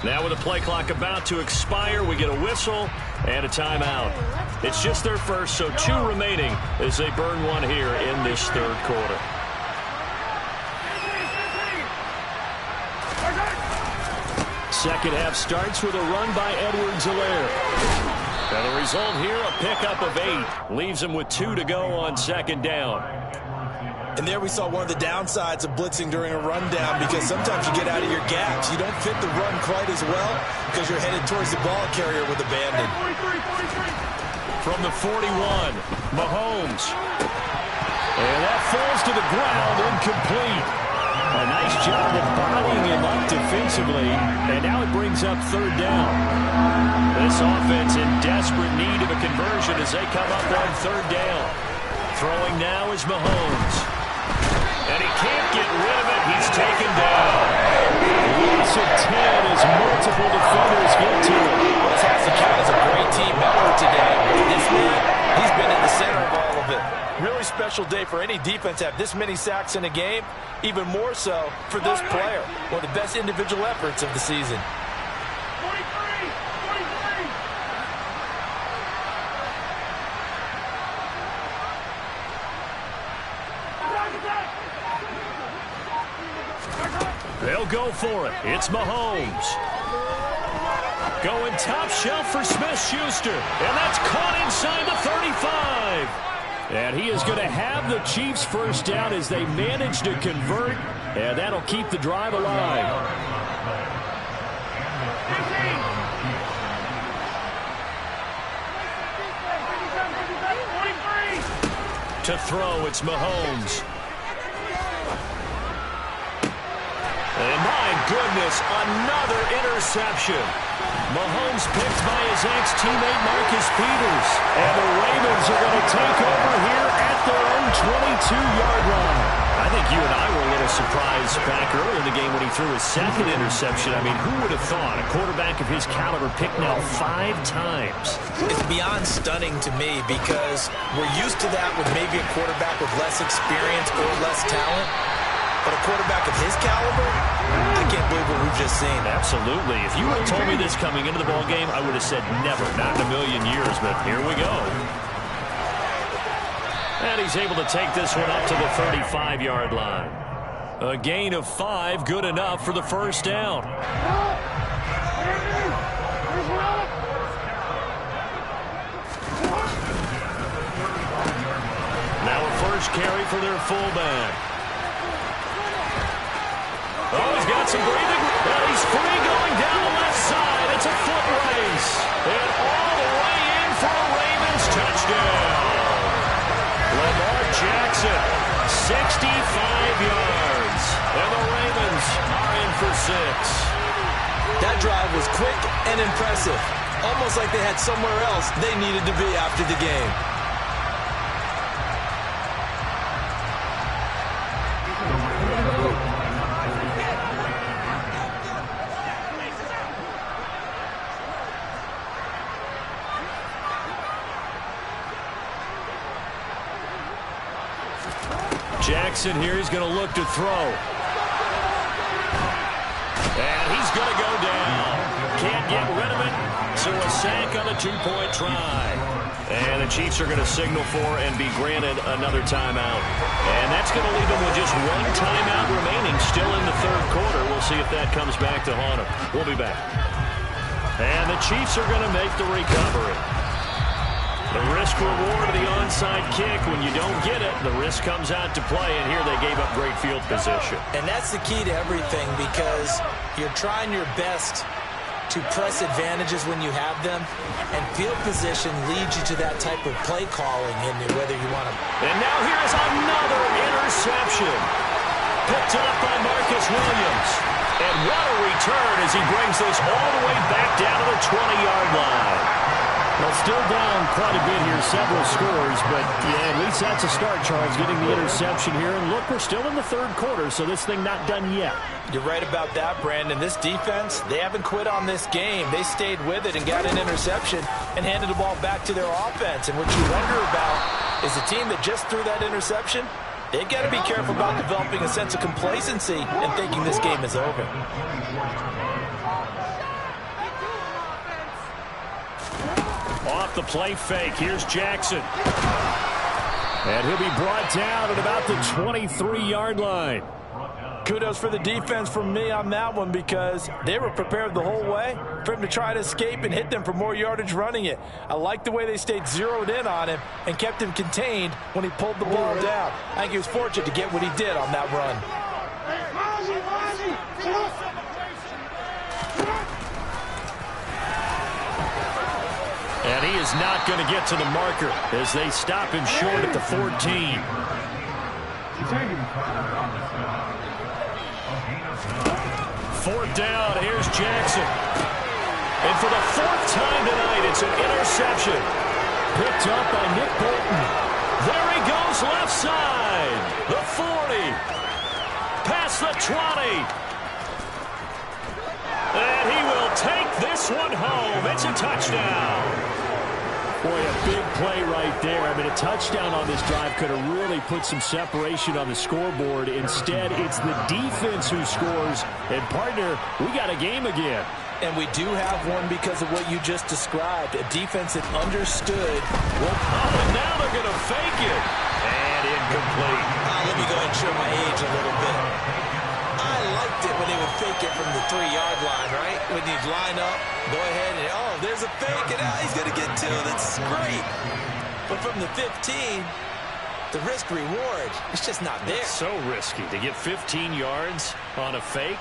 Now with the play clock about to expire, we get a whistle and a timeout. It's just their first, so 2 remaining as they burn one here in this third quarter. Second half starts with a run by Edwards-Helaire. And the result here, a pickup of 8. Leaves them with 2 to go on second down. And there we saw one of the downsides of blitzing during a rundown, because sometimes you get out of your gaps. You don't fit the run quite as well because you're headed towards the ball carrier with abandon. From the 41, Mahomes. And that falls to the ground, incomplete. A nice job of bodying him up defensively, and now it brings up third down. This offense in desperate need of a conversion as they come up on third down. Throwing now is Mahomes. And he can't get rid of it. He's taken down. Loss of 10 as multiple defenders get to him. This has to count as a great team effort today. This man, he's been in the center of all of it. Really special day for any defense to have this many sacks in a game. Even more so for this player. One of the best individual efforts of the season. They'll go for it. It's Mahomes. Going top shelf for Smith-Schuster. And that's caught inside the 35. And he is going to have the Chiefs first down as they manage to convert. And that'll keep the drive alive. To throw, it's Mahomes. And my goodness, another interception. Mahomes picked by his ex-teammate Marcus Peters. And the Ravens are going to take over here at their own 22-yard line. I think you and I were a little surprised back early in the game when he threw his second interception. I mean, who would have thought a quarterback of his caliber picked now 5 times? It's beyond stunning to me because we're used to that with maybe a quarterback with less experience or less talent. But a quarterback of his caliber, I can't believe what we've just seen. Absolutely. If you would have told me this coming into the ball game, I would have said never, not in a million years. But here we go. And he's able to take this one up to the 35-yard line. A gain of 5, good enough for the first down. Now a first carry for their fullback. Oh, he's got some breathing. Well, he's free going down the left side. It's a foot race. And all the way in for a Ravens touchdown. Lamar Jackson, 65 yards. And the Ravens are in for 6. That drive was quick and impressive. Almost like they had somewhere else they needed to be after the game. Jackson here, he's going to look to throw. And he's going to go down. Can't get rid of it, so a sack on the 2-point try. And the Chiefs are going to signal for and be granted another timeout. And that's going to leave them with just 1 timeout remaining, still in the third quarter. We'll see if that comes back to haunt them. We'll be back. And the Chiefs are going to make the recovery. The risk reward of the onside kick. When you don't get it, the risk comes out to play, and here they gave up great field position. And that's the key to everything, because you're trying your best to press advantages when you have them, and field position leads you to that type of play calling, and whether you want to. And now here's another interception. Picked up by Marcus Williams. And what a return as he brings this all the way back down to the 20-yard line. Well, still down quite a bit here, several scores, but yeah, at least that's a start, Charles, getting the interception here. And look, we're still in the third quarter, so this thing not done yet. You're right about that, Brandon. This defense, they haven't quit on this game. They stayed with it and got an interception and handed the ball back to their offense. And what you wonder about is the team that just threw that interception, they've got to be careful about developing a sense of complacency and thinking this game is over. Off the play fake, here's Jackson. And he'll be brought down at about the 23-yard line. Kudos for the defense from me on that one, because they were prepared the whole way for him to try to escape and hit them for more yardage running it. I like the way they stayed zeroed in on him and kept him contained when he pulled the ball down. I think he was fortunate to get what he did on that run. And he is not going to get to the marker as they stop him short at the 14. Fourth down, here's Jackson. And for the fourth time tonight, it's an interception. Picked up by Nick Bolton. There he goes, left side. The 40. Past the 20. And he will take this one home. It's a touchdown. Boy, a big play right there. I mean, a touchdown on this drive could have really put some separation on the scoreboard. Instead, it's the defense who scores. And, partner, we got a game again. And we do have one because of what you just described. A defense that understood. And now they're going to fake it. And incomplete. Let me go ahead and show my age a little bit. I liked it when they would fake it from the 3-yard line, right? When you'd line up, go ahead and, oh, there's a fake, and he's going to get 2. That's great. But from the 15, the risk-reward, it's just not there. It's so risky to get 15 yards on a fake.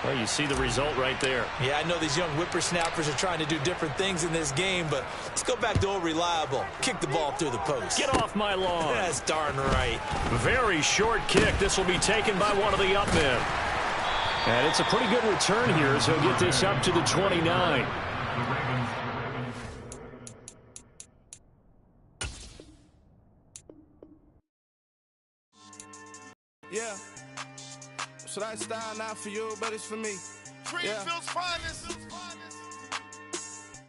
Well, you see the result right there. Yeah, I know these young whippersnappers are trying to do different things in this game, but let's go back to old reliable. Kick the ball through the post. Get off my lawn. That's darn right. Very short kick. This will be taken by one of the up men. And it's a pretty good return here as he'll get this up to the 29. Yeah. So that style not for you, but it's for me. Greenfield's finest.